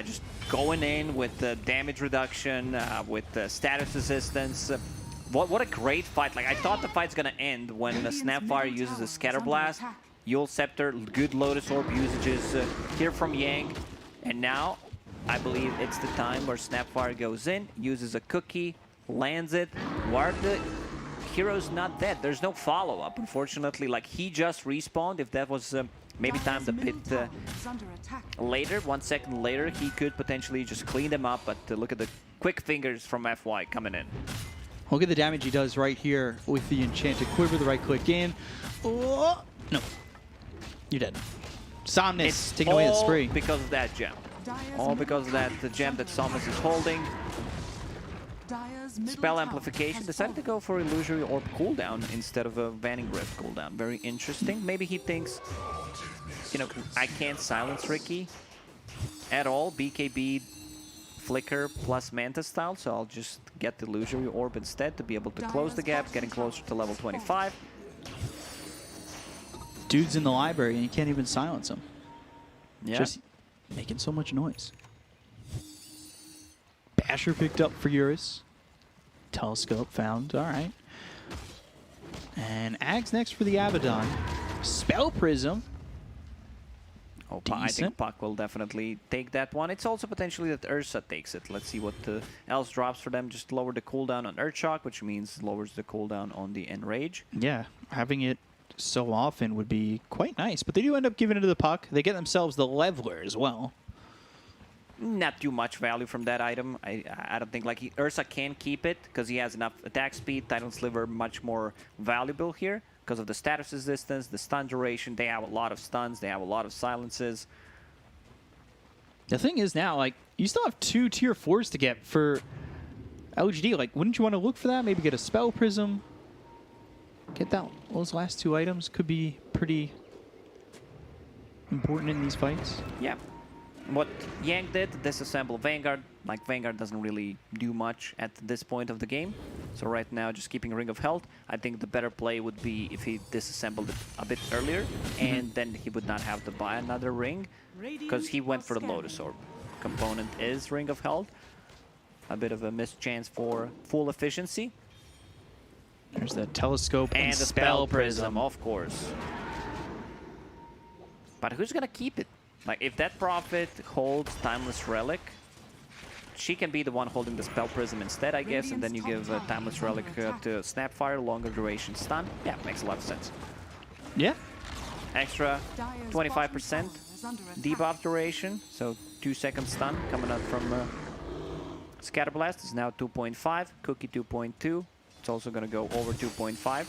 Just going in with the damage reduction, with the status resistance. What a great fight. Like, I thought the fight's gonna end when the Snapfire uses a Scatter Blast. Yule Scepter, good Lotus Orb usages here from Yang. And now, I believe it's the time where Snapfire goes in, uses a cookie, lands it. Why are the heroes not dead? There's no follow-up, unfortunately. Like, he just respawned. If that was maybe time to pit later, 1 second later, he could potentially just clean them up. But look at the quick fingers from FY coming in. Look at the damage he does right here with the Enchanted Quiver. The right click in. Oh, no. You're dead. Somnus taking away the spree. Because of that gem. All because of that gem that Somnus is holding. Spell Amplification decided to go for Illusory Orb cooldown instead of a Vanning Rift cooldown. Very interesting. Maybe he thinks, you know, I can't silence Ricky at all. BKB, Flicker plus Manta style, so I'll just get the Illusory Orb instead to be able to close the gap, getting closer to level 25. Dude's in the library and you can't even silence him. Yeah. Just making so much noise. Basher picked up for Eurus. Telescope found. All right. And Ag's next for the Abaddon. Spell Prism. Oh, I think Decent. Puck will definitely take that one. It's also potentially that Ursa takes it. Let's see what else drops for them. Just lower the cooldown on Earthshock, which means lowers the cooldown on the Enrage. Yeah, having it so often would be quite nice. But they do end up giving it to the Puck. They get themselves the Leveler as well. Not too much value from that item. I don't think like Ursa can keep it because he has enough attack speed. Titan Sliver much more valuable here because of the status resistance, the stun duration. They have a lot of stuns. They have a lot of silences. The thing is now, like, you still have 2 tier 4s to get for LGD. Like, wouldn't you want to look for that? Maybe get a Spell Prism. Get that. Those last 2 items could be pretty important in these fights. Yeah. What Yang did, disassemble Vanguard. Like, Vanguard doesn't really do much at this point of the game. So right now, just keeping Ring of Health. I think the better play would be if he disassembled it a bit earlier, and then he would not have to buy another ring, because he went for the Lotus Orb. Component is Ring of Health. A bit of a missed chance for full efficiency. There's the Telescope And and the Spell Prism, of course. But who's gonna keep it? Like, if that Prophet holds Timeless Relic, she can be the one holding the Spell Prism instead, I guess, and then you give Timeless Relic to Snapfire, longer duration stun. Yeah, makes a lot of sense. Yeah. Extra Dire's 25% bottom tower is under attack. debuff duration, so 2-second stun coming out from Scatterblast is now 2.5, Cookie 2.2. It's also going to go over 2.5.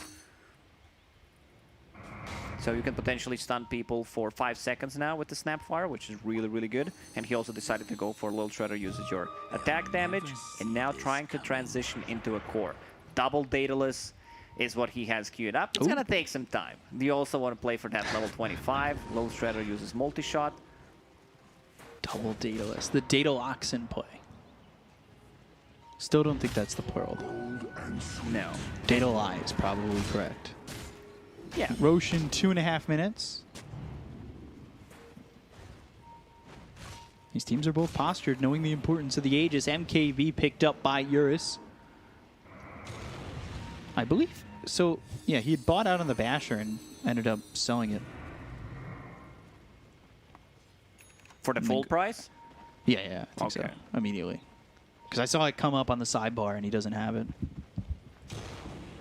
So you can potentially stun people for 5 seconds now with the Snapfire, which is really, really good. And he also decided to go for a Little Shredder, uses your attack damage, and now trying to transition into a core. Double Daedalus is what he has queued up. It's going to take some time. Do you also want to play for that level 25? Little Shredder uses multi-shot. Double Daedalus. The Daedalox in play. Still don't think that's the plural. No. Daedalai is probably correct. Yeah. Roshan, 2.5 minutes. These teams are both postured, knowing the importance of the Aegis. MKV picked up by Eurus. I believe. So, yeah, he had bought out on the Basher and ended up selling it. For the full price? Yeah, I think so. Okay. Immediately. Because I saw it come up on the sidebar and he doesn't have it.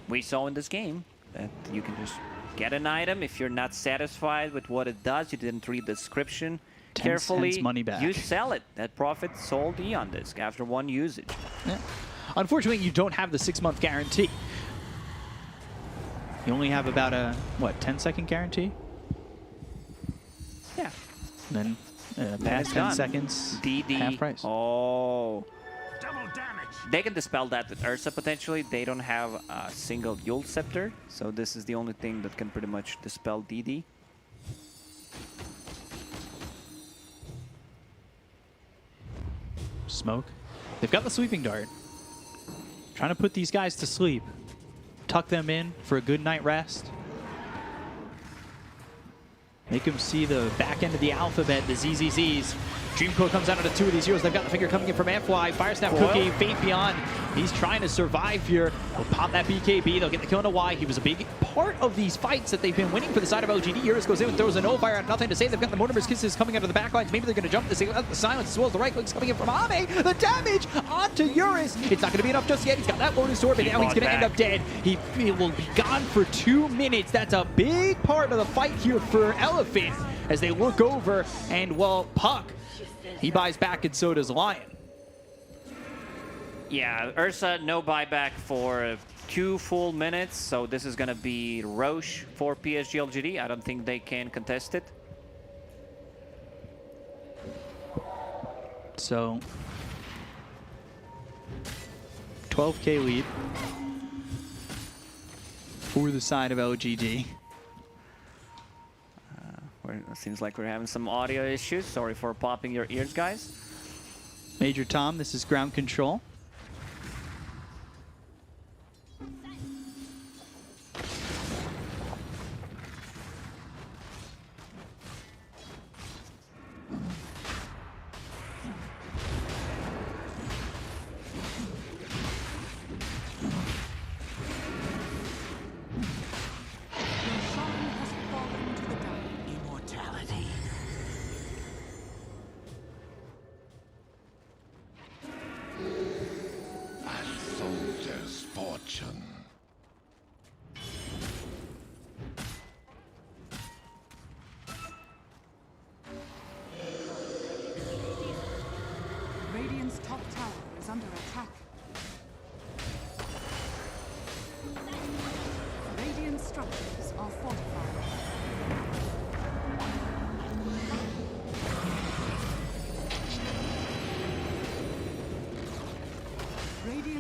We saw in this game that you can just get an item. If you're not satisfied with what it does, you didn't read the description 10 carefully, cents money back. you sell it. That Prophet sold Eon Disc after 1 usage. Yeah. Unfortunately, you don't have the 6-month guarantee. You only have about a, what, 10-second guarantee? Yeah. Then Then past it's 10 done. seconds, DD. half price. Oh. They can dispel that with Ursa potentially. They don't have a single Yule Scepter, so this is the only thing that can pretty much dispel DD. Smoke. They've got the Sweeping Dart. Trying to put these guys to sleep. Tuck them in for a good night rest. Make them see the back end of the alphabet, the ZZZs. Dreamcoat comes out of the 2 of these heroes. They've got the finger coming in from Amfly. Fire Snap Cookie, Fate Beyond. He's trying to survive here. They'll pop that BKB. They'll get the kill on a Y. He was a big part of these fights that they've been winning for the side of LGD. Eurus goes in and throws a Nullifier out, nothing to say. They've got the Mortimer's Kisses coming out of the back lines. Maybe they're going to jump this. The silence as well as the right clicks coming in from Ame. The damage onto Eurus. It's not going to be enough just yet. He's got that Lotus Orb, and now he's going to end up dead. He will be gone for 2 minutes. That's a big part of the fight here for Elephant as they look over, and, well, Puck, he buys back, and so does Lion. Yeah, Ursa, no buyback for 2 full minutes, so this is going to be Roche for PSG.LGD. I don't think they can contest it. So, 12K lead for the side of LGD. It seems like we're having some audio issues. Sorry for popping your ears, guys. Major Tom, this is ground control.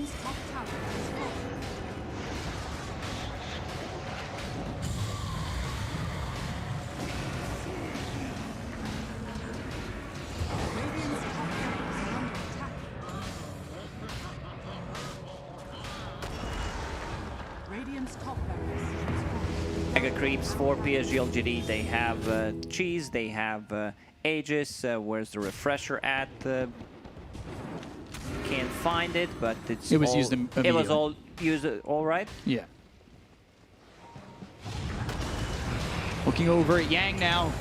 Radiant's top tower is fallen. Radiant's top barracks are under attack. Radiant's top barracks is fallen. Mega creeps for PSG.LGD. They have cheese, they have Aegis. Where's the refresher at? Can't find it, but it's It was all, used It was immediately. all used all right. Yeah. Looking over at Yang now.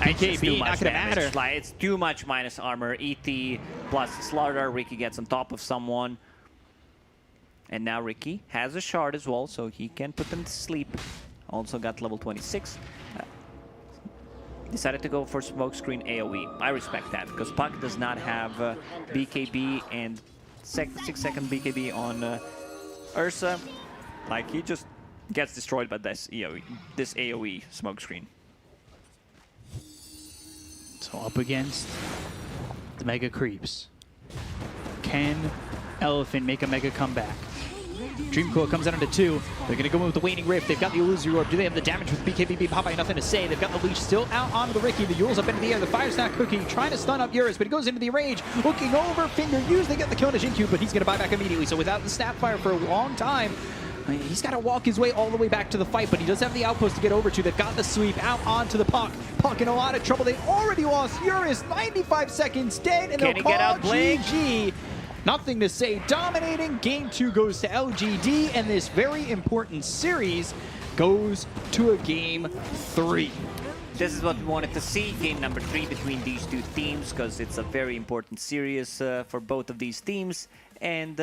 It's just too BKB, much not gonna damage. matter. Like, it's too much minus armor. ET plus Slaughter. Ricky gets on top of someone. And now Ricky has a shard as well, so he can put them to sleep. Also got level 26. Decided to go for smokescreen AoE. I respect that, because Puck does not have BKB and 6-second BKB on Ursa. Like, he just gets destroyed by this AoE smokescreen. So up against the Mega Creeps. Can Elephant make a Mega comeback? Dreamcoil comes down to 2. They're going to go in with the Waning Rift. They've got the Illusory Orb. Do they have the damage with BKB? Popeye, nothing to say. They've got the Leash still out onto the Ricky. The Yule's up into the air. The Fire Snap Cookie trying to stun up Eurus, but he goes into the range. Looking over, Finger used. They get the kill on his Incube, but he's going to buy back immediately. So without the Snapfire for a long time, he's got to walk his way all the way back to the fight, but he does have the outpost to get over to. They've got the sweep out onto the Puck. Puck in a lot of trouble. They already lost Eurus. 95 seconds dead, and Can they'll he get call out, Blake? GG. Nothing to say. Dominating. Game 2 goes to LGD, and this very important series goes to a Game 3. This is what we wanted to see, game number 3 between these two teams, because it's a very important series for both of these teams. And